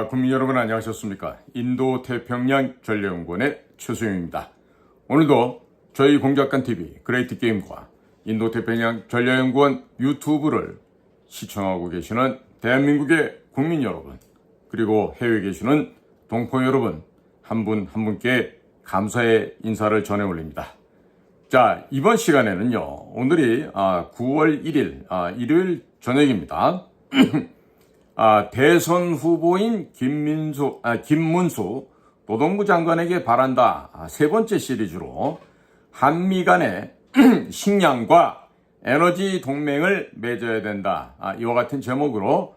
국민 여러분 안녕하셨습니까? 인도 태평양 전략연구원의 최소영입니다. 오늘도 저희 공작관TV 그레이트 게임과 인도 태평양 전략연구원 유튜브를 시청하고 계시는 대한민국의 국민 여러분, 그리고 해외에 계시는 동포 여러분 한 분 한 분께 감사의 인사를 전해 올립니다. 자, 이번 시간에는요, 오늘이 9월 1일 일요일 저녁입니다. 대선 후보인 김문수 노동부 장관에게 바란다 세 번째 시리즈로 한미 간의 식량과 에너지 동맹을 맺어야 된다, 이와 같은 제목으로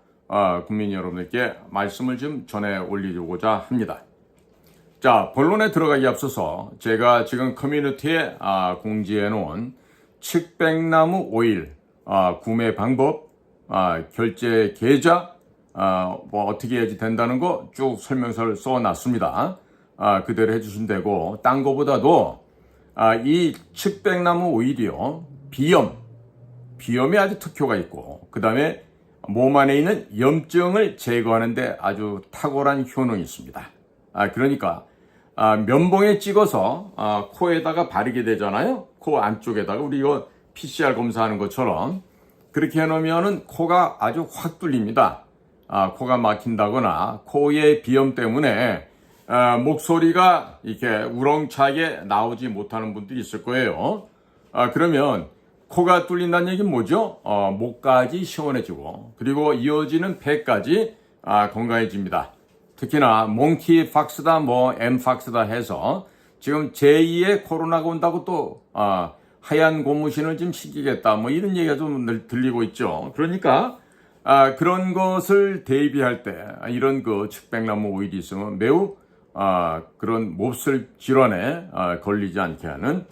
국민 여러분들께 말씀을 좀 전해 올리고자 합니다. 자, 본론에 들어가기 앞서서 제가 지금 커뮤니티에 공지해 놓은 측백나무 오일 구매 방법, 결제 계좌, 어떻게 해야지 된다는 거 쭉 설명서를 써놨습니다. 그대로 해주시면 되고, 딴 거보다도 이 측백나무 오일이요, 비염에 아주 특효가 있고, 그 다음에 몸 안에 있는 염증을 제거하는데 아주 탁월한 효능이 있습니다. 그러니까 면봉에 찍어서 코에다가 바르게 되잖아요. 코 안쪽에다가 우리 이거 PCR 검사하는 것처럼 그렇게 해놓으면은 코가 아주 확 뚫립니다. 코가 막힌다거나 코의 비염 때문에 목소리가 이렇게 우렁차게 나오지 못하는 분들이 있을 거예요. 그러면 코가 뚫린다는 얘기는 뭐죠? 목까지 시원해지고, 그리고 이어지는 배까지 건강해집니다. 특히나 몽키 박스다 엠박스다 해서 지금 제2의 코로나가 온다고 또 하얀 고무신을 좀 신기겠다 이런 얘기가 좀 들리고 있죠. 그러니까 그런 것을 대비할 때 이런 그 측백나무 오일이 있으면 매우 그런 몹쓸 질환에 걸리지 않게 하는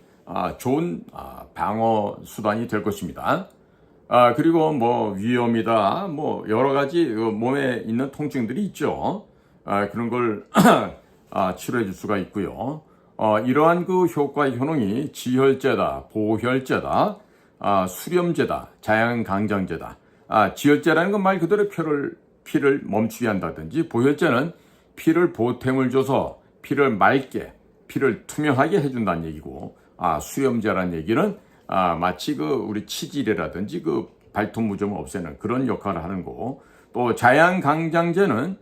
좋은 방어 수단이 될 것입니다. 그리고 위염이다 여러 가지 몸에 있는 통증들이 있죠. 그런 걸 치료해 줄 수가 있고요. 이러한 그 효과의 효능이 지혈제다, 보혈제다, 수렴제다, 자양강장제다. 지혈제라는 건 말 그대로 피를 멈추게 한다든지, 보혈제는 피를 보탬을 줘서 피를 맑게, 피를 투명하게 해준다는 얘기고, 수렴제라는 얘기는 마치 우리 치질이라든지 발톱 무좀을 없애는 그런 역할을 하는 거고, 또 자양강장제는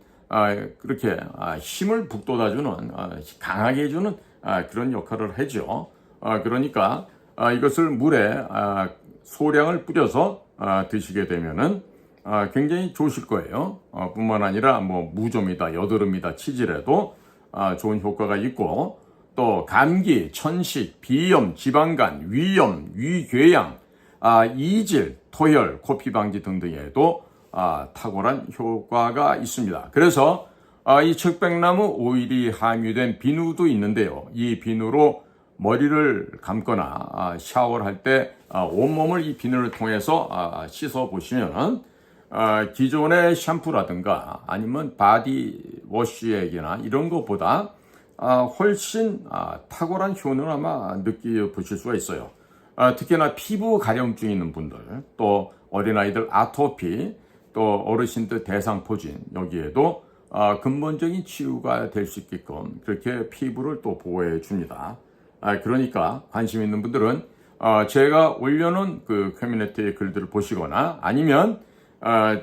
그렇게 힘을 북돋아주는, 강하게 해주는 그런 역할을 하죠. 그러니까 이것을 물에 소량을 뿌려서 드시게 되면은 굉장히 좋으실 거예요. 뿐만 아니라 무좀이다, 여드름이다, 치질에도 좋은 효과가 있고, 또 감기, 천식, 비염, 지방간, 위염, 위궤양, 이질, 토혈, 코피 방지 등등에도 탁월한 효과가 있습니다. 그래서 이 측백나무 오일이 함유된 비누도 있는데요. 이 비누로 머리를 감거나 샤워를 할 때 온몸을 이 비누를 통해서 씻어 보시면 기존의 샴푸라든가 아니면 바디워시액이나 이런 것보다 훨씬 탁월한 효능을 아마 느껴보실 수가 있어요. 특히나 피부 가려움증 있는 분들, 또 어린아이들 아토피, 또 어르신들 대상포진, 여기에도 근본적인 치유가 될 수 있게끔 그렇게 피부를 또 보호해 줍니다. 그러니까 관심 있는 분들은 제가 올려놓은 그 커뮤니티의 글들을 보시거나, 아니면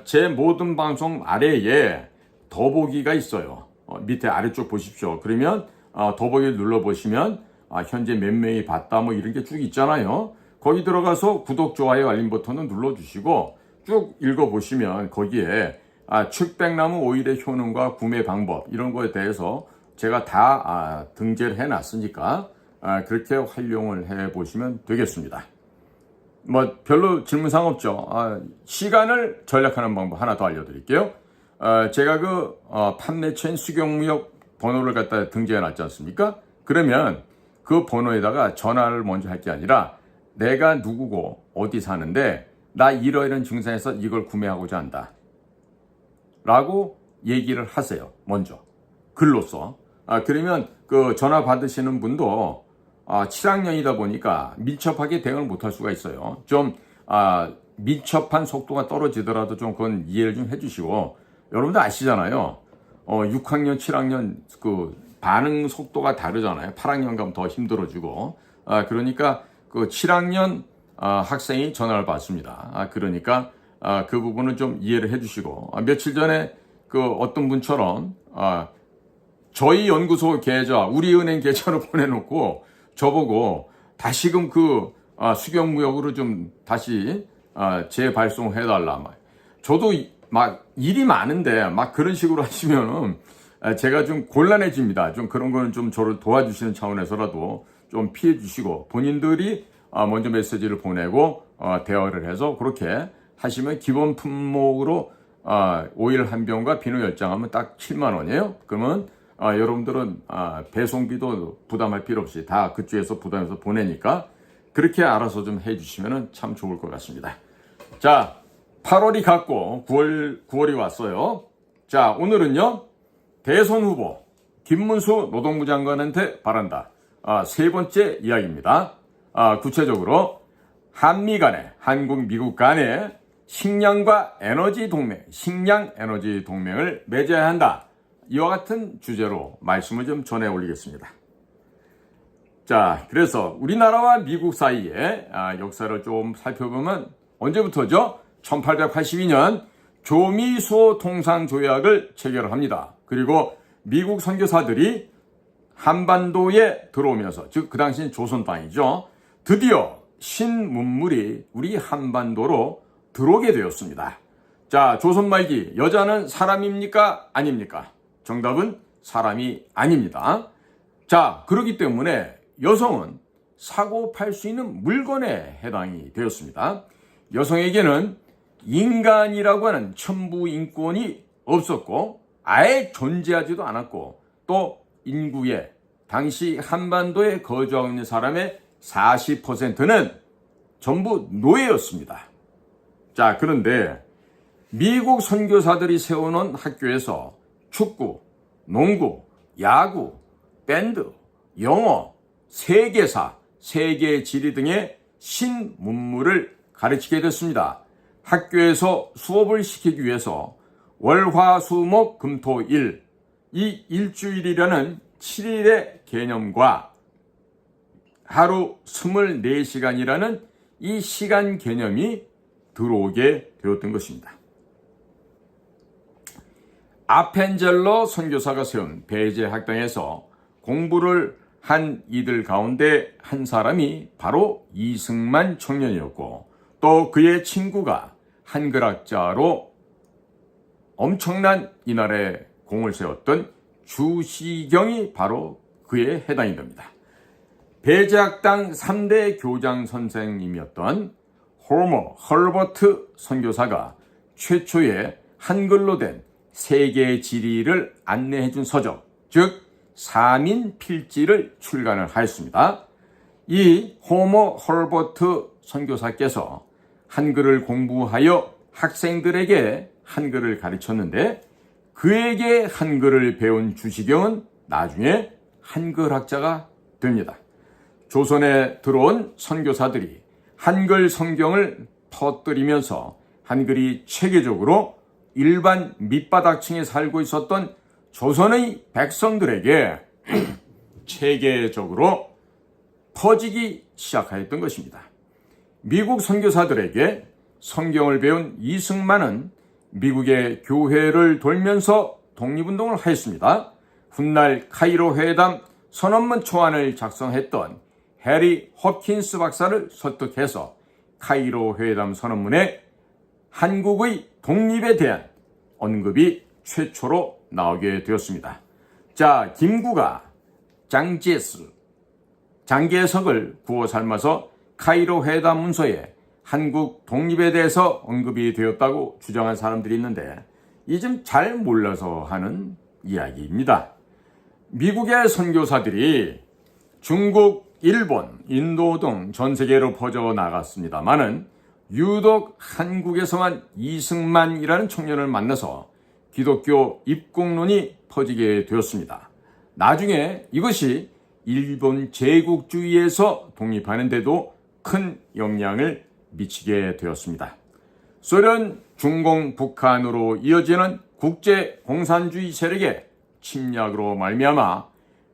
제 모든 방송 아래에 더보기가 있어요. 밑에 아래쪽 보십시오. 그러면 더보기를 눌러보시면 현재 몇 명이 봤다 이런 게 쭉 있잖아요. 거기 들어가서 구독, 좋아요, 알림 버튼을 눌러주시고 쭉 읽어보시면 거기에 측백나무 오일의 효능과 구매 방법 이런 거에 대해서 제가 다 등재를 해놨으니까 그렇게 활용을 해보시면 되겠습니다. 별로 질문사항 없죠. 시간을 전략하는 방법 하나 더 알려드릴게요. 제가 판매처인 수경무역 번호를 갖다 등재해놨지 않습니까? 그러면 그 번호에다가 전화를 먼저 할 게 아니라 내가 누구고 어디 사는데 나 이러이러한 증상에서 이걸 구매하고자 한다 라고 얘기를 하세요. 먼저 글로써. 그러면 그 전화 받으시는 분도 7학년이다 보니까 밀접하게 대응을 못할 수가 있어요. 좀 밀접한 속도가 떨어지더라도 좀 그건 이해를 좀 해주시고, 여러분들 아시잖아요. 6학년, 7학년 그 반응 속도가 다르잖아요. 8학년 가면 더 힘들어지고. 그러니까 그 7학년 학생이 전화를 받습니다. 그러니까 그 부분은 좀 이해를 해주시고, 며칠 전에 그 어떤 분처럼 저희 연구소 계좌, 우리은행 계좌로 보내놓고 저보고 다시금 그 수경무역으로 좀 다시 재발송해달라. 저도 막 일이 많은데 막 그런 식으로 하시면은 제가 좀 곤란해집니다. 좀 그런 거는 좀 저를 도와주시는 차원에서라도 좀 피해 주시고, 본인들이 먼저 메시지를 보내고 대화를 해서 그렇게 하시면 기본 품목으로 오일 한 병과 비누 10장 하면 딱 7만 원이에요. 그러면 여러분들은 배송비도 부담할 필요 없이 다 그쪽에서 부담해서 보내니까 그렇게 알아서 좀 해주시면 참 좋을 것 같습니다. 자, 8월이 갔고 9월이 왔어요. 자, 오늘은요, 대선 후보 김문수 노동부 장관한테 바란다. 세 번째 이야기입니다. 구체적으로 한미 간에, 한국 미국 간에 식량 에너지 동맹을 맺어야 한다. 이와 같은 주제로 말씀을 좀 전해 올리겠습니다. 자, 그래서 우리나라와 미국 사이의 역사를 좀 살펴보면 언제부터죠? 1882년 조미소 통상조약을 체결합니다. 그리고 미국 선교사들이 한반도에 들어오면서, 즉 그 당시는 조선 땅이죠. 드디어 신문물이 우리 한반도로 들어오게 되었습니다. 자, 조선 말기 여자는 사람입니까? 아닙니까? 정답은 사람이 아닙니다. 자, 그렇기 때문에 여성은 사고 팔 수 있는 물건에 해당이 되었습니다. 여성에게는 인간이라고 하는 천부 인권이 없었고 아예 존재하지도 않았고, 또 인구의 당시 한반도에 거주하고 있는 사람의 40%는 전부 노예였습니다. 자, 그런데 미국 선교사들이 세워놓은 학교에서 축구, 농구, 야구, 밴드, 영어, 세계사, 세계 지리 등의 신문물을 가르치게 됐습니다. 학교에서 수업을 시키기 위해서 월화수목 금토일, 이 일주일이라는 7일의 개념과 하루 24시간이라는 이 시간 개념이 들어오게 되었던 것입니다. 아펜젤러 선교사가 세운 배제 학당에서 공부를 한 이들 가운데 한 사람이 바로 이승만 청년이었고, 또 그의 친구가 한글학자로 엄청난 이날에 공을 세웠던 주시경이 바로 그에 해당이 됩니다. 배제학당 3대 교장 선생님이었던 호머 헐버트 선교사가 최초의 한글로 된 세계 지리를 안내해준 서적, 즉 3인 필지를 출간을 하였습니다. 이 호머 헐버트 선교사께서 한글을 공부하여 학생들에게 한글을 가르쳤는데, 그에게 한글을 배운 주시경은 나중에 한글학자가 됩니다. 조선에 들어온 선교사들이 한글 성경을 퍼뜨리면서 한글이 체계적으로 일반 밑바닥층에 살고 있었던 조선의 백성들에게 체계적으로 퍼지기 시작하였던 것입니다. 미국 선교사들에게 성경을 배운 이승만은 미국의 교회를 돌면서 독립운동을 하였습니다. 훗날 카이로 회담 선언문 초안을 작성했던 해리 홉킨스 박사를 설득해서 카이로 회담 선언문에 한국의 독립에 대한 언급이 최초로 나오게 되었습니다. 자, 김구가 장개석을 구워 삶아서 카이로 회담 문서에 한국 독립에 대해서 언급이 되었다고 주장한 사람들이 있는데, 이 좀 잘 몰라서 하는 이야기입니다. 미국의 선교사들이 중국, 일본, 인도 등 전 세계로 퍼져나갔습니다마는 유독 한국에서만 이승만이라는 청년을 만나서 기독교 입국론이 퍼지게 되었습니다. 나중에 이것이 일본 제국주의에서 독립하는 데도 큰 영향을 미치게 되었습니다. 소련, 중공, 북한으로 이어지는 국제 공산주의 세력의 침략으로 말미암아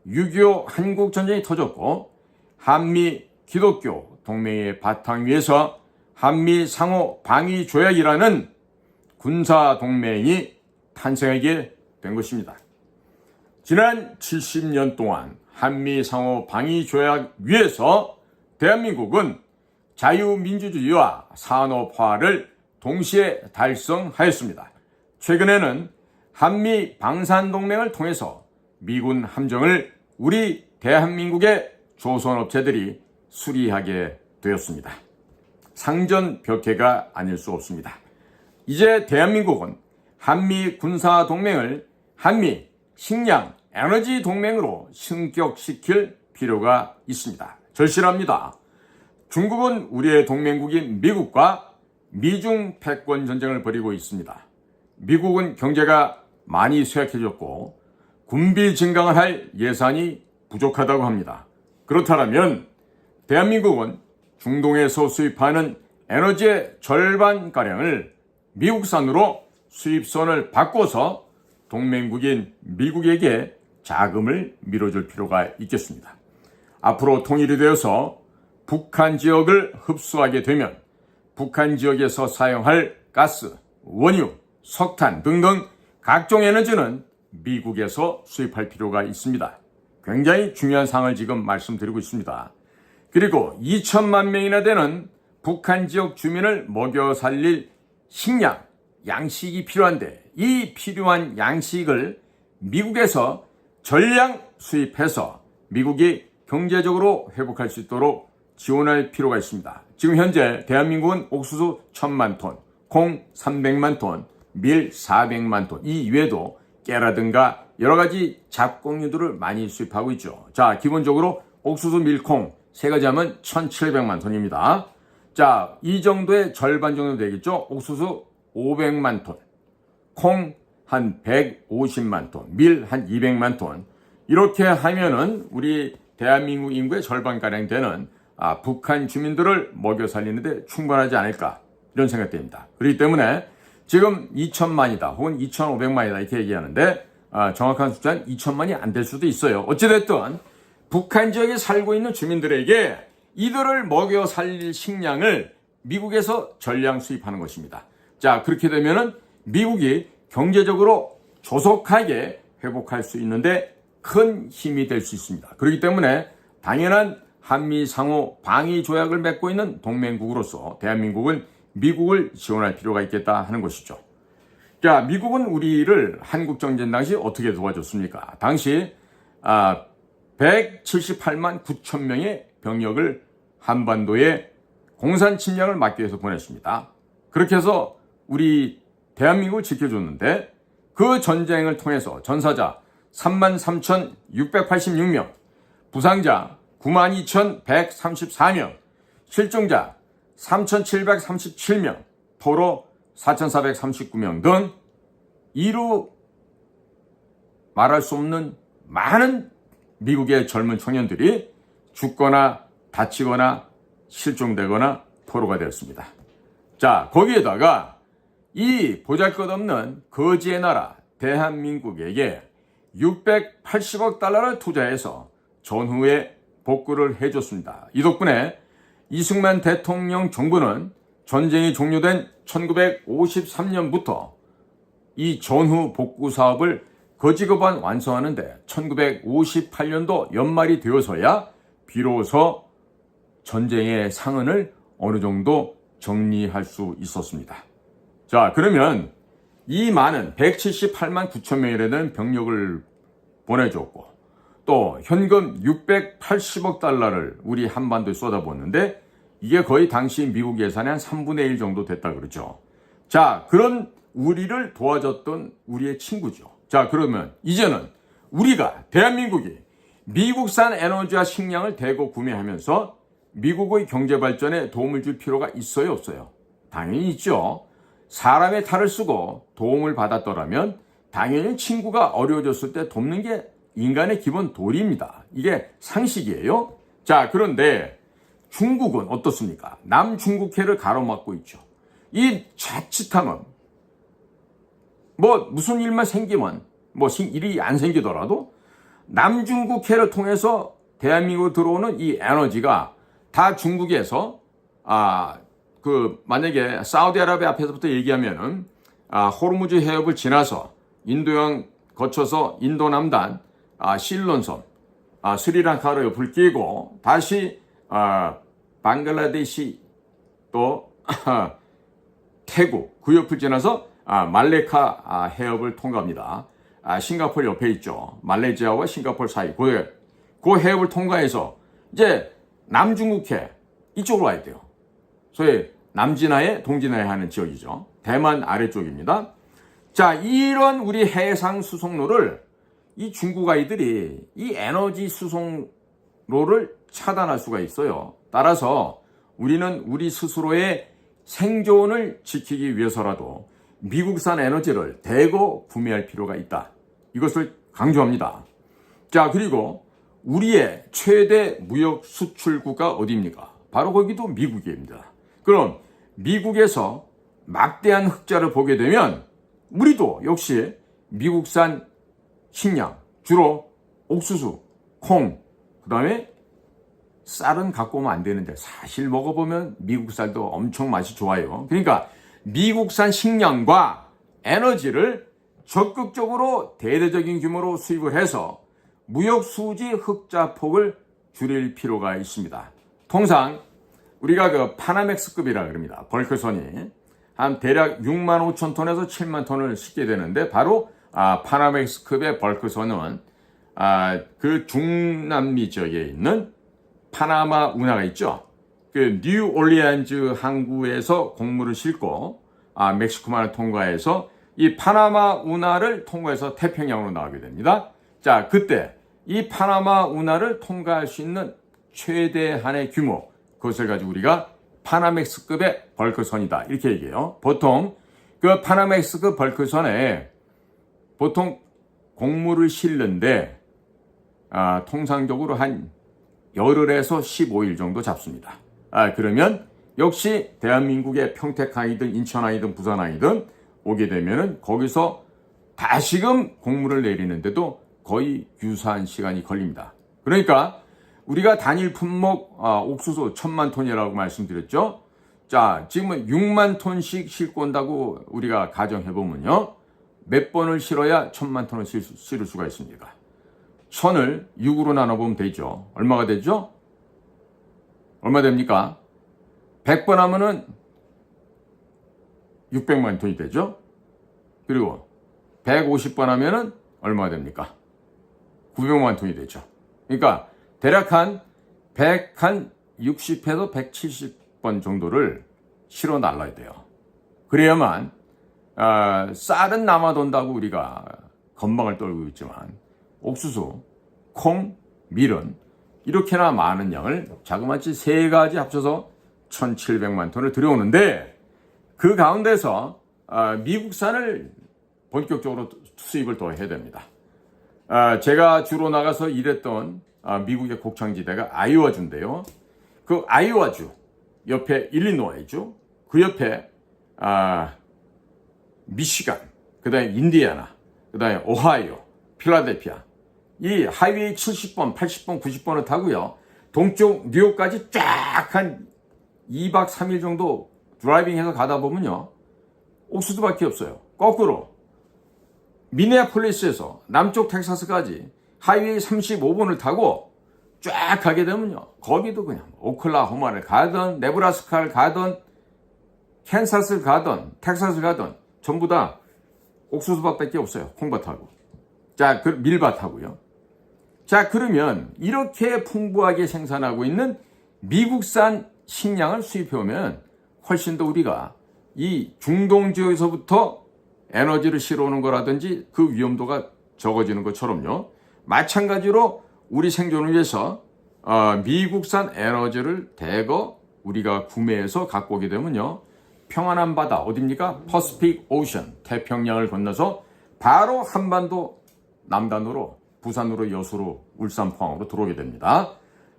6.25 한국전쟁이 터졌고 한미 기독교 동맹의 바탕 위에서 한미 상호 방위 조약이라는 군사 동맹이 탄생하게 된 것입니다. 지난 70년 동안 한미 상호 방위 조약 위에서 대한민국은 자유민주주의와 산업화를 동시에 달성하였습니다. 최근에는 한미 방산동맹을 통해서 미군 함정을 우리 대한민국의 조선업체들이 수리하게 되었습니다. 상전벽해가 아닐 수 없습니다. 이제 대한민국은 한미 군사동맹을 한미 식량 에너지 동맹으로 승격시킬 필요가 있습니다. 절실합니다. 중국은 우리의 동맹국인 미국과 미중 패권 전쟁을 벌이고 있습니다. 미국은 경제가 많이 쇠약해졌고 군비 증강을 할 예산이 부족하다고 합니다. 그렇다면 대한민국은 중동에서 수입하는 에너지의 절반가량을 미국산으로 수입선을 바꿔서 동맹국인 미국에게 자금을 밀어줄 필요가 있겠습니다. 앞으로 통일이 되어서 북한 지역을 흡수하게 되면 북한 지역에서 사용할 가스, 원유, 석탄 등등 각종 에너지는 미국에서 수입할 필요가 있습니다. 굉장히 중요한 사항을 지금 말씀드리고 있습니다. 그리고 2천만 명이나 되는 북한 지역 주민을 먹여 살릴 식량, 양식이 필요한데 이 필요한 양식을 미국에서 전량 수입해서 미국이 경제적으로 회복할 수 있도록 지원할 필요가 있습니다. 지금 현재 대한민국은 옥수수 1,000만 톤, 콩 300만 톤, 밀 400만 톤, 이 이외에도 깨라든가 여러 가지 잡곡류들을 많이 수입하고 있죠. 자, 기본적으로 옥수수, 밀, 콩 세 가지 하면 1,700만 톤입니다. 자, 이 정도의 절반 정도 되겠죠. 옥수수 500만 톤, 콩 한 150만 톤, 밀 한 200만 톤. 이렇게 하면은 우리 대한민국 인구의 절반가량 되는 북한 주민들을 먹여 살리는데 충분하지 않을까 이런 생각됩니다. 그렇기 때문에 지금 2천만이다 혹은 2,500만이다 이렇게 얘기하는데 정확한 숫자는 2천만이 안 될 수도 있어요. 어찌됐든 북한 지역에 살고 있는 주민들에게 이들을 먹여 살릴 식량을 미국에서 전량 수입하는 것입니다. 자, 그렇게 되면은 미국이 경제적으로 조속하게 회복할 수 있는데 큰 힘이 될 수 있습니다. 그렇기 때문에 당연한 한미 상호 방위 조약을 맺고 있는 동맹국으로서 대한민국은 미국을 지원할 필요가 있겠다 하는 것이죠. 자, 미국은 우리를 한국정전 당시 어떻게 도와줬습니까? 당시 178만 9천 명의 병력을 한반도에 공산 침략을 막기 위해서 보냈습니다. 그렇게 해서 우리 대한민국을 지켜줬는데 그 전쟁을 통해서 전사자 33,686명, 부상자 92,134명, 실종자 3,737명, 포로 4,439명 등 이루 말할 수 없는 많은 미국의 젊은 청년들이 죽거나 다치거나 실종되거나 포로가 되었습니다. 자, 거기에다가 이 보잘것없는 거지의 나라 대한민국에게 680억 달러를 투자해서 전후에 복구를 해줬습니다. 이 덕분에 이승만 대통령 정부는 전쟁이 종료된 1953년부터 이 전후 복구 사업을 거지급한 완성하는데 1958년도 연말이 되어서야 비로소 전쟁의 상흔을 어느 정도 정리할 수 있었습니다. 자, 그러면 이 많은 178만 9천 명이라는 병력을 보내줬고 또 현금 680억 달러를 우리 한반도에 쏟아부었는데 이게 거의 당시 미국 예산의 한 3분의 1 정도 됐다 그러죠. 자, 그런 우리를 도와줬던 우리의 친구죠. 자, 그러면 이제는 우리가 대한민국이 미국산 에너지와 식량을 대거 구매하면서 미국의 경제 발전에 도움을 줄 필요가 있어요, 없어요? 당연히 있죠. 사람의 탈을 쓰고 도움을 받았더라면 당연히 친구가 어려워졌을 때 돕는 게 인간의 기본 도리입니다. 이게 상식이에요. 자, 그런데 중국은 어떻습니까? 남중국해를 가로막고 있죠. 이 자칫하면 뭐 무슨 일만 생기면 뭐 일이 안 생기더라도 남중국해를 통해서 대한민국으로 들어오는 이 에너지가 다 중국에서 만약에 사우디아라비아 앞에서부터 얘기하면은 호르무즈 해협을 지나서 인도양 거쳐서 인도 남단 실론섬 스리랑카로 옆을 끼고 다시 방글라데시 또 태국 그 옆을 지나서 말레카 해협을 통과합니다. 싱가포르 옆에 있죠. 말레이시아와 싱가포르 사이 그 해협을 통과해서 이제 남중국해 이쪽으로 와야 돼요. 소위 남진하에 동진하에 하는 지역이죠. 대만 아래쪽입니다. 자, 이런 우리 해상 수송로를 이 중국 아이들이 이 에너지 수송로를 차단할 수가 있어요. 따라서 우리는 우리 스스로의 생존을 지키기 위해서라도 미국산 에너지를 대거 구매할 필요가 있다. 이것을 강조합니다. 자, 그리고 우리의 최대 무역 수출국가 어디입니까? 바로 거기도 미국입니다. 그럼 미국에서 막대한 흑자를 보게 되면 우리도 역시 미국산 식량, 주로 옥수수, 콩, 그 다음에 쌀은 갖고 오면 안 되는데 사실 먹어보면 미국 쌀도 엄청 맛이 좋아요. 그러니까 미국산 식량과 에너지를 적극적으로 대대적인 규모로 수입을 해서 무역 수지 흑자 폭을 줄일 필요가 있습니다. 통상 우리가 그 파나맥스급이라 그럽니다. 벌크선이 한 대략 6만 5천 톤에서 7만 톤을 싣게 되는데 바로 파나맥스급의 벌크선은 그 중남미 지역에 있는 파나마 운하가 있죠. 그 뉴올리안즈 항구에서 곡물을 싣고 멕시코만을 통과해서 이 파나마 운하를 통과해서 태평양으로 나오게 됩니다. 자, 그때 이 파나마 운하를 통과할 수 있는 최대한의 규모, 그것을 가지고 우리가 파나맥스급의 벌크선이다 이렇게 얘기해요. 보통 그 파나맥스급 벌크선에 보통 곡물을 실는데 통상적으로 한 열흘에서 15일 정도 잡습니다. 그러면 역시 대한민국의 평택항이든 인천항이든 부산항이든 오게 되면은 거기서 다시금 곡물을 내리는데도 거의 유사한 시간이 걸립니다. 그러니까 우리가 단일 품목 옥수수 1000만 톤이라고 말씀드렸죠. 자, 지금은 6만 톤씩 싣고 온다고 우리가 가정해보면요. 몇 번을 실어야 1000만 톤을 실을 수가 있습니까? 1000을 6으로 나눠보면 되죠. 얼마가 되죠? 얼마 됩니까? 100번 하면은 600만 톤이 되죠. 그리고 150번 하면은 얼마가 됩니까? 900만 톤이 되죠. 그러니까 대략 한 160에서 170번 정도를 실어 날라야 돼요. 그래야만 쌀은 남아돈다고 우리가 건방을 떨고 있지만 옥수수, 콩, 밀은 이렇게나 많은 양을 자그마치 세 가지 합쳐서 1700만 톤을 들여오는데 그 가운데서 미국산을 본격적으로 수입을 더 해야 됩니다. 제가 주로 나가서 일했던 미국의 곡창지대가 아이오와주인데요. 그 아이오와주 옆에 일리노이주, 그 옆에 미시간, 그 다음에 인디애나, 그 다음에 오하이오, 필라델피아. 이 하이웨이 70번, 80번, 90번을 타고요. 동쪽 뉴욕까지 쫙 한 2박 3일 정도 드라이빙해서 가다 보면요. 옥수수밖에 없어요. 거꾸로 미네아폴리스에서 남쪽 텍사스까지 하이웨이 35번을 타고 쫙 가게 되면요. 거기도 그냥 오클라호마를 가든 네브라스카를 가든 캔사스를 가든 텍사스를 가든 전부 다 옥수수밭밖에 없어요. 콩밭하고. 자, 그 밀밭하고요. 자, 그러면 이렇게 풍부하게 생산하고 있는 미국산 식량을 수입해 오면 훨씬 더 우리가 이 중동 지역에서부터 에너지를 실어오는 거라든지 그 위험도가 적어지는 것처럼요. 마찬가지로 우리 생존을 위해서 미국산 에너지를 대거 우리가 구매해서 갖고 오게 되면요. 평안한 바다 어디입니까? 퍼시픽 오션 태평양을 건너서 바로 한반도 남단으로 부산으로 여수로 울산 포항으로 들어오게 됩니다.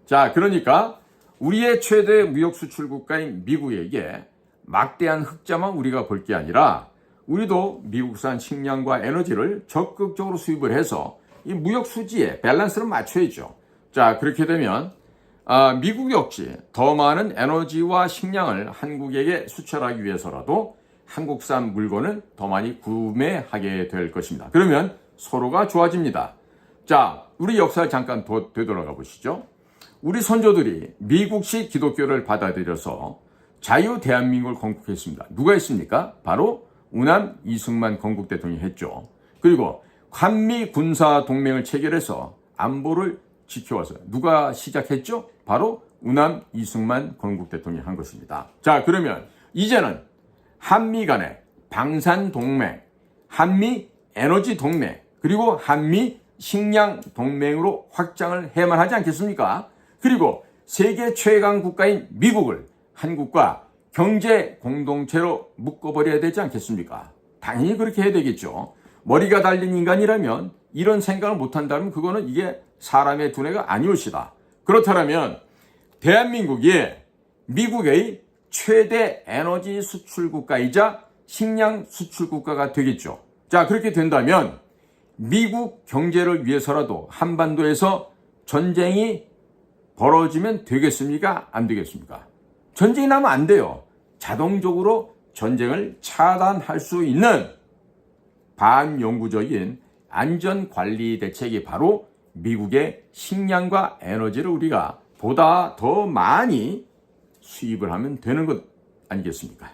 자, 그러니까 우리의 최대 무역 수출 국가인 미국에게 막대한 흑자만 우리가 볼 게 아니라 우리도 미국산 식량과 에너지를 적극적으로 수입을 해서 이 무역 수지에 밸런스를 맞춰야죠. 자, 그렇게 되면 미국 역시 더 많은 에너지와 식량을 한국에게 수출하기 위해서라도 한국산 물건을 더 많이 구매하게 될 것입니다. 그러면 서로가 좋아집니다. 자, 우리 역사를 잠깐 되돌아가 보시죠. 우리 선조들이 미국식 기독교를 받아들여서 자유 대한민국을 건국했습니다. 누가 했습니까? 바로 우남 이승만 건국 대통령이 했죠. 그리고 한미 군사 동맹을 체결해서 안보를 지켜왔어요. 누가 시작했죠? 바로 우남 이승만 건국 대통령이 한 것입니다. 자, 그러면 이제는 한미 간의 방산 동맹, 한미 에너지 동맹, 그리고 한미 식량 동맹으로 확장을 해야만 하지 않겠습니까? 그리고 세계 최강 국가인 미국을 한국과 경제 공동체로 묶어버려야 되지 않겠습니까? 당연히 그렇게 해야 되겠죠. 머리가 달린 인간이라면 이런 생각을 못한다면 그거는 이게 사람의 두뇌가 아니올시다. 그렇다면 대한민국이 미국의 최대 에너지 수출 국가이자 식량 수출 국가가 되겠죠. 자, 그렇게 된다면 미국 경제를 위해서라도 한반도에서 전쟁이 벌어지면 되겠습니까? 안 되겠습니까? 전쟁이 나면 안 돼요. 자동적으로 전쟁을 차단할 수 있는 반영구적인 안전관리 대책이 바로 미국의 식량과 에너지를 우리가 보다 더 많이 수입을 하면 되는 것 아니겠습니까?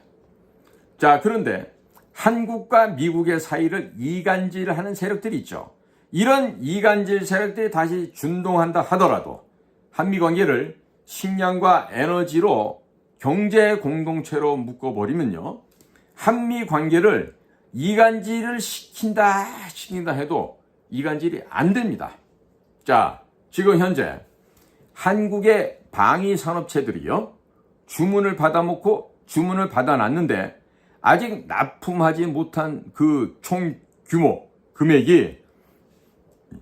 자, 그런데 한국과 미국의 사이를 이간질하는 세력들이 있죠. 이런 이간질 세력들이 다시 준동한다 하더라도 한미관계를 식량과 에너지로 경제 공동체로 묶어버리면요, 한미관계를 이간질을 시킨다 해도 이간질이 안 됩니다. 자, 지금 현재 한국의 방위산업체들이요, 주문을 받아놓고 주문을 받아놨는데 아직 납품하지 못한 그 총 규모, 금액이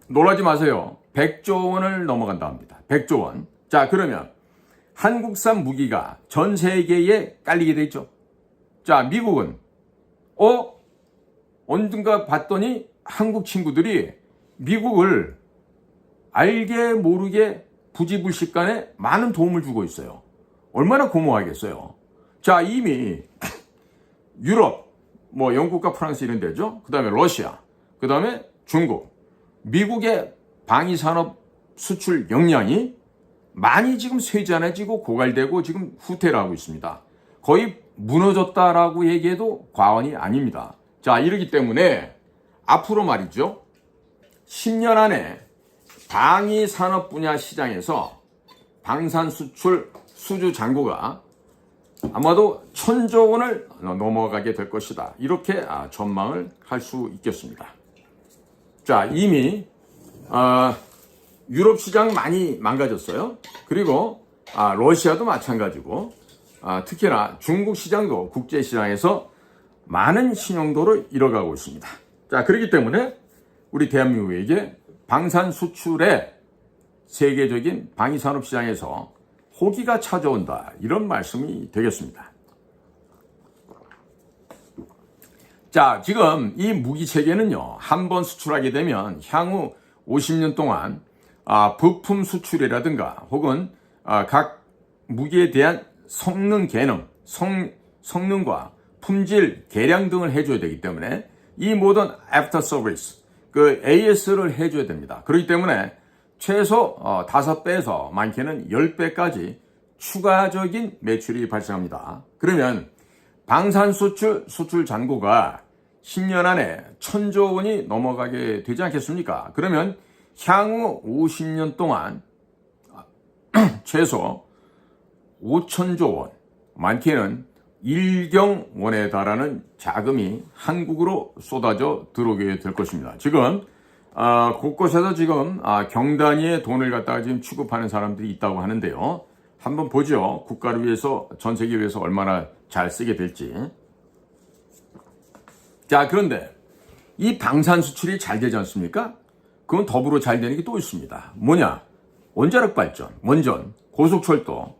놀라지 마세요. 100조 원을 넘어간다 합니다. 100조 원. 자, 그러면 한국산 무기가 전 세계에 깔리게 돼 있죠. 자, 미국은 언젠가 봤더니 한국 친구들이 미국을 알게 모르게 부지불식간에 많은 도움을 주고 있어요. 얼마나 고마워하겠어요. 자, 이미 유럽, 영국과 프랑스 이런 데죠. 그 다음에 러시아, 그 다음에 중국, 미국의 방위산업 수출 역량이 많이 지금 쇠잔해지고 고갈되고 지금 후퇴를 하고 있습니다. 거의 무너졌다라고 얘기해도 과언이 아닙니다. 자, 이러기 때문에 앞으로 말이죠, 10년 안에 방위산업 분야 시장에서 방산 수출 수주 잔고가 아마도 1,000조 원을 넘어가게 될 것이다. 이렇게 전망을 할 수 있겠습니다. 자, 이미 유럽 시장 많이 망가졌어요. 그리고 러시아도 마찬가지고 특히나 중국 시장도 국제 시장에서 많은 신용도를 잃어가고 있습니다. 자, 그렇기 때문에 우리 대한민국에게 방산 수출의 세계적인 방위산업 시장에서 호기가 찾아온다, 이런 말씀이 되겠습니다. 자, 지금 이 무기 체계는요, 한번 수출하게 되면 향후 50년 동안 부품 수출이라든가 혹은 각 무기에 대한 성능 개념, 성능과 품질 개량 등을 해줘야 되기 때문에 이 모든 애프터 서비스, 그 AS를 해줘야 됩니다. 그렇기 때문에 최소 5배에서 많게는 10배까지 추가적인 매출이 발생합니다. 그러면 방산 수출 잔고가 10년 안에 1,000조 원이 넘어가게 되지 않겠습니까? 그러면 향후 50년 동안 최소 5,000조 원, 많게는 1경 원에 달하는 자금이 한국으로 쏟아져 들어오게 될 것입니다. 지금 곳곳에서 지금 경단위의 돈을 갖다가 지금 취급하는 사람들이 있다고 하는데요. 한번 보죠. 국가를 위해서, 전 세계 위해서 얼마나 잘 쓰게 될지. 자, 그런데 이 방산 수출이 잘 되지 않습니까? 그건 더불어 잘 되는 게 또 있습니다. 뭐냐? 원자력 발전, 원전, 고속철도,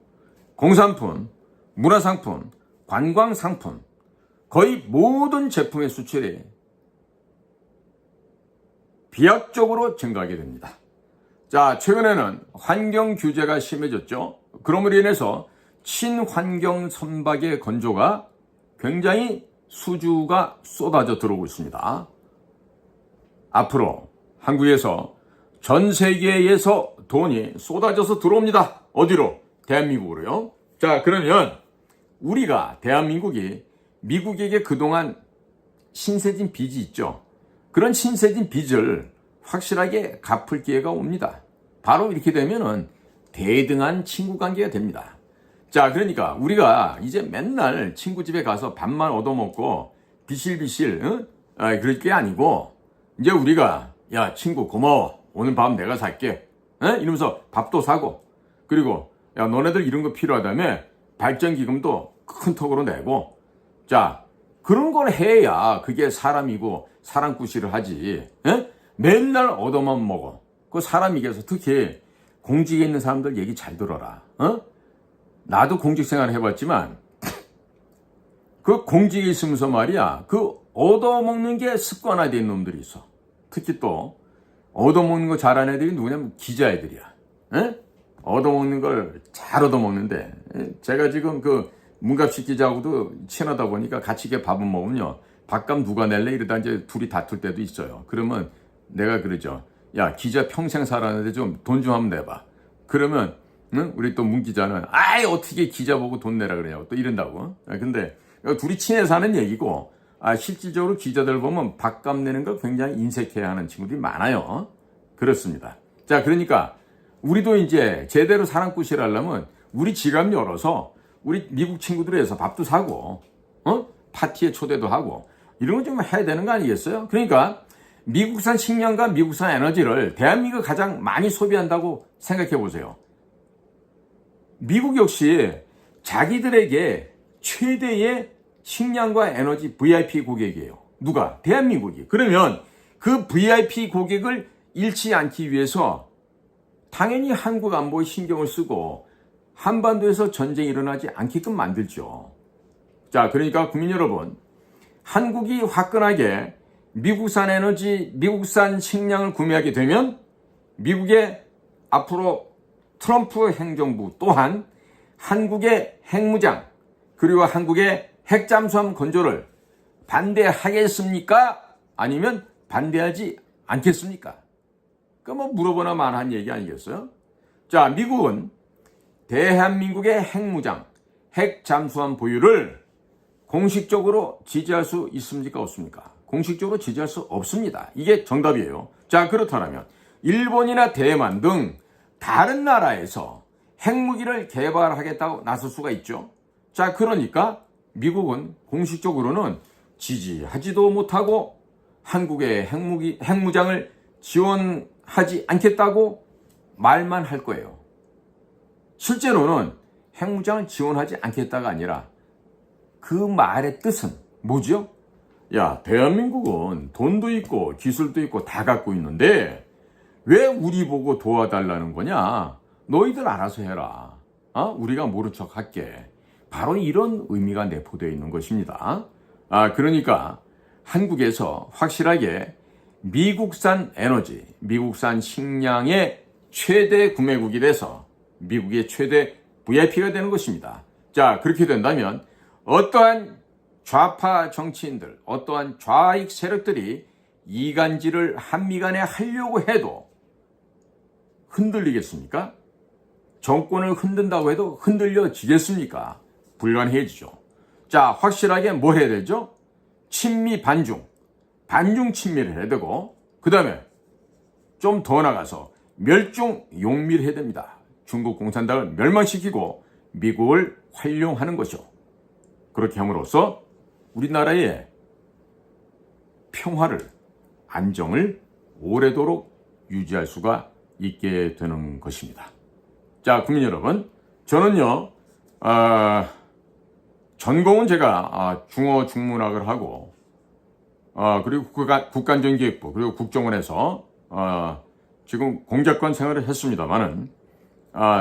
공산품, 문화상품, 관광상품, 거의 모든 제품의 수출이 비약적으로 증가하게 됩니다. 자, 최근에는 환경 규제가 심해졌죠. 그럼으로 인해서 친환경 선박의 건조가 굉장히 수주가 쏟아져 들어오고 있습니다. 앞으로 한국에서 전 세계에서 돈이 쏟아져서 들어옵니다. 어디로? 대한민국으로요. 자, 그러면 우리가 대한민국이 미국에게 그동안 신세진 빚이 있죠. 그런 신세진 빚을 확실하게 갚을 기회가 옵니다. 바로 이렇게 되면은 대등한 친구 관계가 됩니다. 자, 그러니까 우리가 이제 맨날 친구 집에 가서 밥만 얻어먹고 비실비실 그럴 게 아니고, 이제 우리가 야 친구 고마워, 오늘 밥 내가 살게 이러면서 밥도 사고, 그리고 야 너네들 이런 거 필요하다며 발전기금도 큰 턱으로 내고, 자 그런 걸 해야 그게 사람이고 사람꾸시를 하지. 맨날 얻어만 먹어. 그 사람이겠어. 특히 공직에 있는 사람들 얘기 잘 들어라. 나도 공직 생활 해봤지만 그 공직에 있으면서 말이야, 그 얻어먹는 게 습관화된 놈들이 있어. 특히 또 얻어먹는 거 잘하는 애들이 누구냐면 기자 애들이야. 얻어먹는 걸 잘 얻어먹는데, 제가 지금 그 문갑식 기자하고도 친하다 보니까 같이 이렇게 밥을 먹으면요, 밥값 누가 낼래 이러다 이제 둘이 다툴 때도 있어요. 그러면 내가 그러죠. 야 기자 평생 살았는데 좀 돈 좀 한번 내봐. 그러면 우리 또 문 기자는 아이 어떻게 기자 보고 돈 내라 그러냐고 또 이런다고. 근데 둘이 친해서 하는 얘기고, 실질적으로 기자들 보면 밥값 내는 걸 굉장히 인색해야 하는 친구들이 많아요. 그렇습니다. 자, 그러니까 우리도 이제 제대로 사랑꾸시를 하려면 우리 지갑 열어서 우리 미국 친구들에서 밥도 사고, 파티에 초대도 하고, 이런 거 좀 해야 되는 거 아니겠어요? 그러니까 미국산 식량과 미국산 에너지를 대한민국이 가장 많이 소비한다고 생각해 보세요. 미국 역시 자기들에게 최대의 식량과 에너지 VIP 고객이에요. 누가? 대한민국이. 그러면 그 VIP 고객을 잃지 않기 위해서 당연히 한국 안보에 신경을 쓰고 한반도에서 전쟁이 일어나지 않게끔 만들죠. 자, 그러니까 국민 여러분, 한국이 화끈하게 미국산 에너지, 미국산 식량을 구매하게 되면 미국의 앞으로 트럼프 행정부 또한 한국의 핵무장 그리고 한국의 핵잠수함 건조를 반대하겠습니까? 아니면 반대하지 않겠습니까? 그 뭐 물어보나 말한 얘기 아니겠어요? 자, 미국은 대한민국의 핵무장, 핵잠수함 보유를 공식적으로 지지할 수 있습니까? 없습니까? 공식적으로 지지할 수 없습니다. 이게 정답이에요. 자, 그렇다면 일본이나 대만 등 다른 나라에서 핵무기를 개발하겠다고 나설 수가 있죠. 자, 그러니까 미국은 공식적으로는 지지하지도 못하고 한국의 핵무장을 지원하지 않겠다고 말만 할 거예요. 실제로는 핵무장을 지원하지 않겠다가 아니라 그 말의 뜻은 뭐죠? 야, 대한민국은 돈도 있고 기술도 있고 다 갖고 있는데 왜 우리 보고 도와달라는 거냐? 너희들 알아서 해라. 우리가 모른 척 할게. 바로 이런 의미가 내포되어 있는 것입니다. 그러니까 한국에서 확실하게 미국산 에너지, 미국산 식량의 최대 구매국이 돼서 미국의 최대 VIP가 되는 것입니다. 자, 그렇게 된다면 어떠한 좌파 정치인들, 어떠한 좌익 세력들이 이간질을 한미 간에 하려고 해도 흔들리겠습니까? 정권을 흔든다고 해도 흔들려지겠습니까? 불가능해지죠. 자, 확실하게 뭘 해야 되죠? 친미 반중 친미를 해야 되고, 그 다음에 좀 더 나가서 멸중 용미를 해야 됩니다. 중국 공산당을 멸망시키고 미국을 활용하는 것이죠. 그렇게 함으로써 우리나라의 평화를, 안정을 오래도록 유지할 수가 있게 되는 것입니다. 자, 국민 여러분, 저는요, 전공은 제가 중어 중문학을 하고, 그리고 국가안전기획부, 그리고 국정원에서 지금 공작관 생활을 했습니다만은,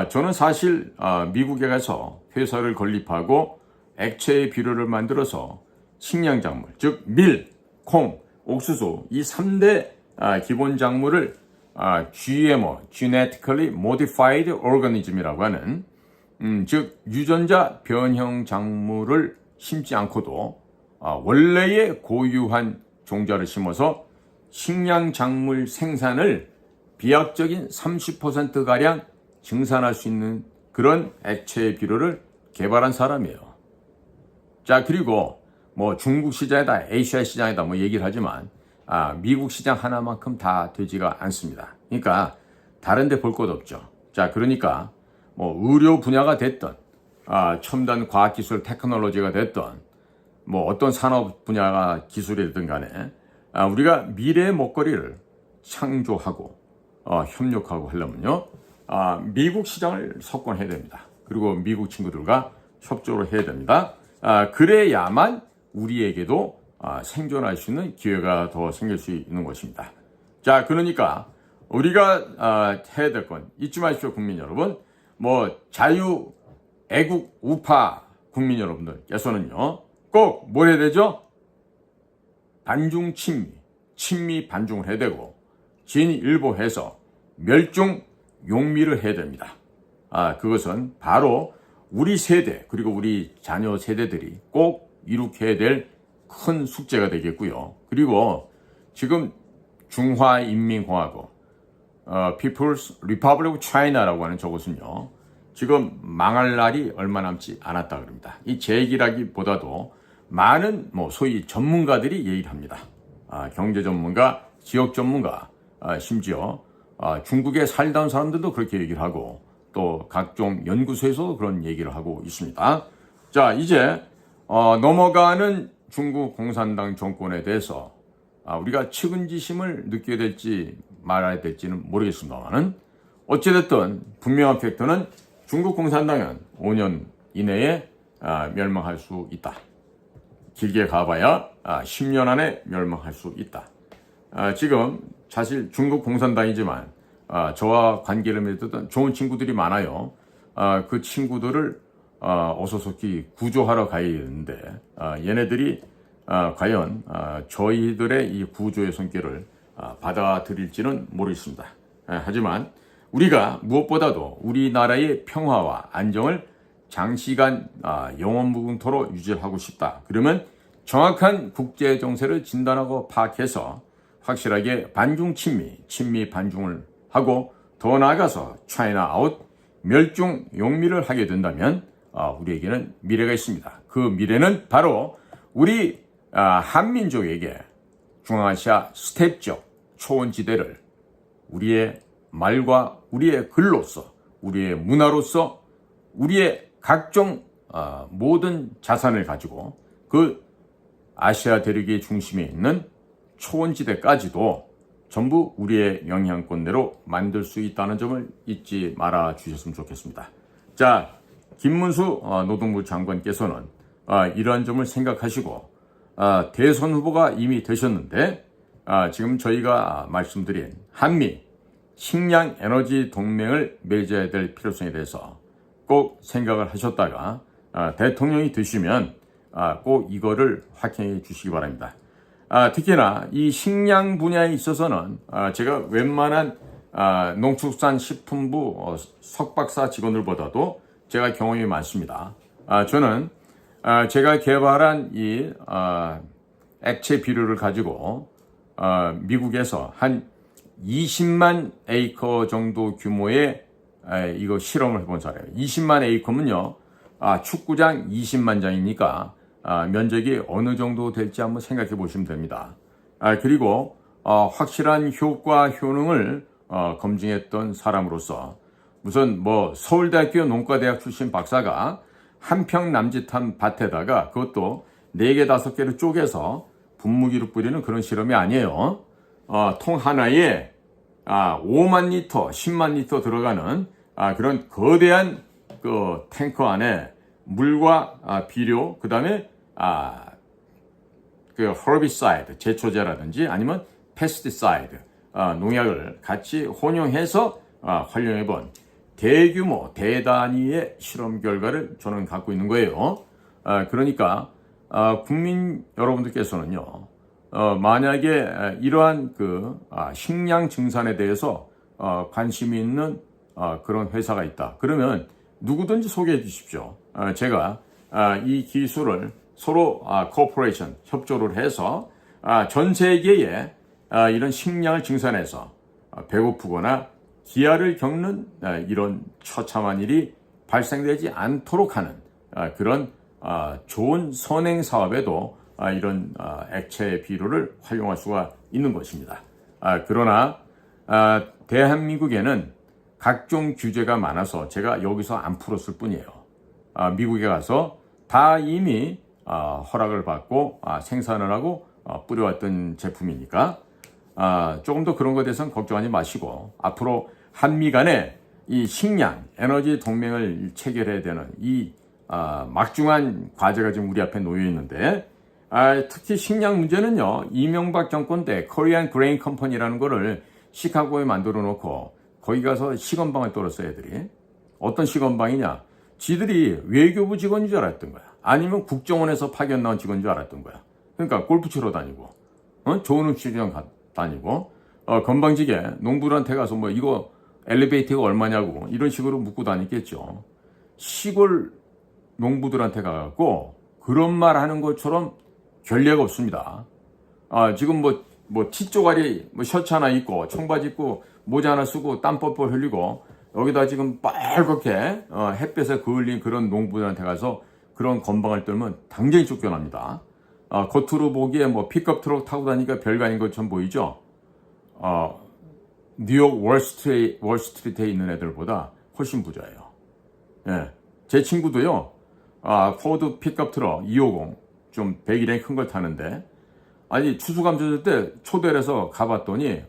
저는 사실 미국에 가서 회사를 건립하고 액체의 비료를 만들어서 식량작물, 즉 밀, 콩, 옥수수 이 3대 기본 작물을 GMO, Genetically Modified Organism이라고 하는 즉 유전자 변형 작물을 심지 않고도 원래의 고유한 종자를 심어서 식량 작물 생산을 비약적인 30%가량 증산할 수 있는 그런 액체 비료를 개발한 사람이에요. 자, 그리고 뭐 중국 시장이다, 아시아 시장이다 뭐 얘기를 하지만 미국 시장 하나만큼 다 되지가 않습니다. 그러니까 다른 데 볼 것 없죠. 자, 그러니까 뭐 의료 분야가 됐던 첨단 과학기술 테크놀로지가 됐던 뭐 어떤 산업 분야가 기술이든 간에 우리가 미래의 먹거리를 창조하고 협력하고 하려면요 미국 시장을 석권해야 됩니다. 그리고 미국 친구들과 협조를 해야 됩니다. 그래야만 우리에게도 생존할 수 있는 기회가 더 생길 수 있는 것입니다. 자, 그러니까 우리가 해야 될 건 잊지 마십시오, 국민 여러분. 뭐 자유 애국 우파 국민 여러분들께서는요 꼭 뭘 해야 되죠? 반중 친미 반중을 해야 되고 진일보해서 멸중 용미를 해야 됩니다. 그것은 바로 우리 세대 그리고 우리 자녀 세대들이 꼭 이룩해야 될 큰 숙제가 되겠고요. 그리고 지금 중화인민공화국 People's Republic of China라고 하는 저것은요 지금 망할 날이 얼마 남지 않았다 그럽니다. 이 제 얘기라기보다도 많은 뭐 소위 전문가들이 얘기를 합니다. 경제 전문가, 지역 전문가, 심지어 중국에 살다 온 사람들도 그렇게 얘기를 하고 또 각종 연구소에서도 그런 얘기를 하고 있습니다. 자, 이제 넘어가는 중국 공산당 정권에 대해서 우리가 측은지심을 느껴야 될지 말아야 될지는 모르겠습니다만은 어찌됐든 분명한 팩트는 중국 공산당은 5년 이내에 멸망할 수 있다. 길게 가봐야 10년 안에 멸망할 수 있다. 지금 사실 중국 공산당이지만 저와 관계를 맺었던 좋은 친구들이 많아요. 그 친구들을 어서속히 구조하러 가야 되는데 얘네들이 과연 저희들의 이 구조의 손길을 받아들일지는 모르겠습니다. 하지만 우리가 무엇보다도 우리나라의 평화와 안정을 장시간 영원무궁토록 유지하고 싶다. 그러면 정확한 국제 정세를 진단하고 파악해서 확실하게 반중 친미 반중을 하고 더 나아가서 차이나 아웃 멸중 용미를 하게 된다면 우리에게는 미래가 있습니다. 그 미래는 바로 우리 한민족에게 중앙아시아 스텝적 초원지대를 우리의 말과 우리의 글로서 우리의 문화로서 우리의 각종 모든 자산을 가지고 그 아시아 대륙의 중심에 있는 초원지대까지도 전부 우리의 영향권대로 만들 수 있다는 점을 잊지 말아 주셨으면 좋겠습니다. 자, 김문수 노동부 장관께서는 이러한 점을 생각하시고 대선 후보가 이미 되셨는데 지금 저희가 말씀드린 한미 식량 에너지 동맹을 맺어야 될 필요성에 대해서 꼭 생각을 하셨다가 대통령이 되시면 꼭 이거를 확인해 주시기 바랍니다. 특히나 이 식량 분야에 있어서는 제가 웬만한 농축산식품부 석박사 직원들보다도 제가 경험이 많습니다. 저는 제가 개발한 이 액체 비료를 가지고 미국에서 한 20만 에이커 정도 규모의 이거 실험을 해본 사람이에요. 20만 에이커면요 축구장 20만 장이니까 면적이 어느 정도 될지 한번 생각해 보시면 됩니다. 그리고 확실한 효과 효능을 검증했던 사람으로서 무슨 뭐 서울대학교 농과대학 출신 박사가 한 평 남짓한 밭에다가 그것도 4개 5개를 쪼개서 분무기로 뿌리는 그런 실험이 아니에요. 통 하나에 5만 리터, 10만 리터 들어가는 그런 거대한 그 탱커 안에 물과 비료, 그 다음에 그 허비사이드, 제초제라든지 아니면 페스티사이드, 농약을 같이 혼용해서 활용해본 대규모, 대단위의 실험 결과를 저는 갖고 있는 거예요. 그러니까 국민 여러분들께서는요, 만약에 이러한 식량 증산에 대해서 관심이 있는 그런 회사가 있다. 그러면 누구든지 소개해 주십시오. 제가 이 기술을 서로 코퍼레이션 협조를 해서 전 세계에 이런 식량을 증산해서 배고프거나 기아를 겪는 이런 처참한 일이 발생되지 않도록 하는 그런 좋은 선행 사업에도 이런 액체 비료를 활용할 수가 있는 것입니다. 그러나 대한민국에는 각종 규제가 많아서 제가 여기서 안 풀었을 뿐이에요. 미국에 가서 다 이미 허락을 받고 생산을 하고 뿌려왔던 제품이니까 조금 더 그런 것에 대해서는 걱정하지 마시고 앞으로 한미 간에 이 식량, 에너지 동맹을 체결해야 되는 이 막중한 과제가 지금 우리 앞에 놓여 있는데 특히 식량 문제는요, 이명박 정권 때 코리안 그레인 컴퍼니라는 거를 시카고에 만들어 놓고 거기 가서 시건방을 떨었어요. 애들이 어떤 시건방이냐, 지들이 외교부 직원인 줄 알았던 거야. 아니면 국정원에서 파견 나온 직원인 줄 알았던 거야. 그러니까 골프 치러 다니고 좋은 음식점 다니고 건방지게 농부들한테 가서 뭐 이거 엘리베이터가 얼마냐고 이런 식으로 묻고 다녔겠죠. 시골 농부들한테 가갖고 그런 말 하는 것처럼 결례가 없습니다. 지금 뭐 티쪼가리 셔츠 하나 입고 청바지 입고 모자 하나 쓰고 땀 뻘뻘 흘리고 여기다 지금 빨갛게 햇볕에 그을린 그런 농부들한테 가서 그런 건방을 떨면 당장히 쫓겨납니다. 겉으로 보기에 뭐 픽업 트럭 타고 다니니까 별거 아닌 것처럼 보이죠. 뉴욕 월스트리트에 있는 애들보다 훨씬 부자예요. 예, 제 친구도요. 포드 픽업 트럭 250 좀 100일에 큰 걸 타는데 아니 추수감사절 때 초대를 해서 가봤더니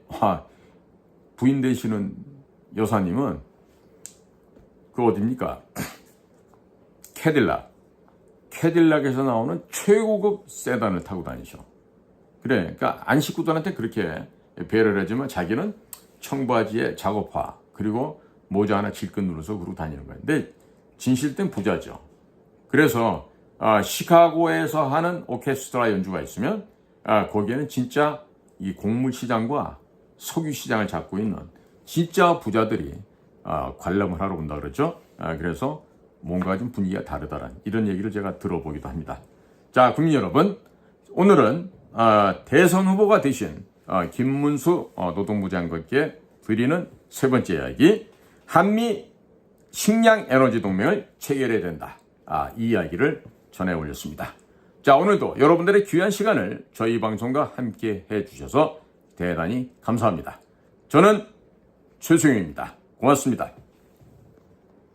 부인 되시는 여사님은 그 어딥니까? 캐딜락에서 나오는 최고급 세단을 타고 다니셔. 그래, 그러니까 안 식구들한테 그렇게 배려를 하지만 자기는 청바지에 작업화 그리고 모자 하나 질끈 눌러서 그러고 다니는 거예요. 근데 진실된 부자죠. 그래서 시카고에서 하는 오케스트라 연주가 있으면 거기에는 진짜 이 곡물 시장과 석유 시장을 잡고 있는 진짜 부자들이 관람을 하러 온다 그러죠. 그래서 뭔가 좀 분위기가 다르다라는 이런 얘기를 제가 들어보기도 합니다. 자, 국민 여러분, 오늘은 대선 후보가 되신 김문수 노동부 장관께 드리는 세 번째 이야기, 한미 식량 에너지 동맹을 체결해야 된다. 이 이야기를 전해 올렸습니다. 자, 오늘도 여러분들의 귀한 시간을 저희 방송과 함께 해주셔서 대단히 감사합니다. 저는 최수영입니다. 고맙습니다.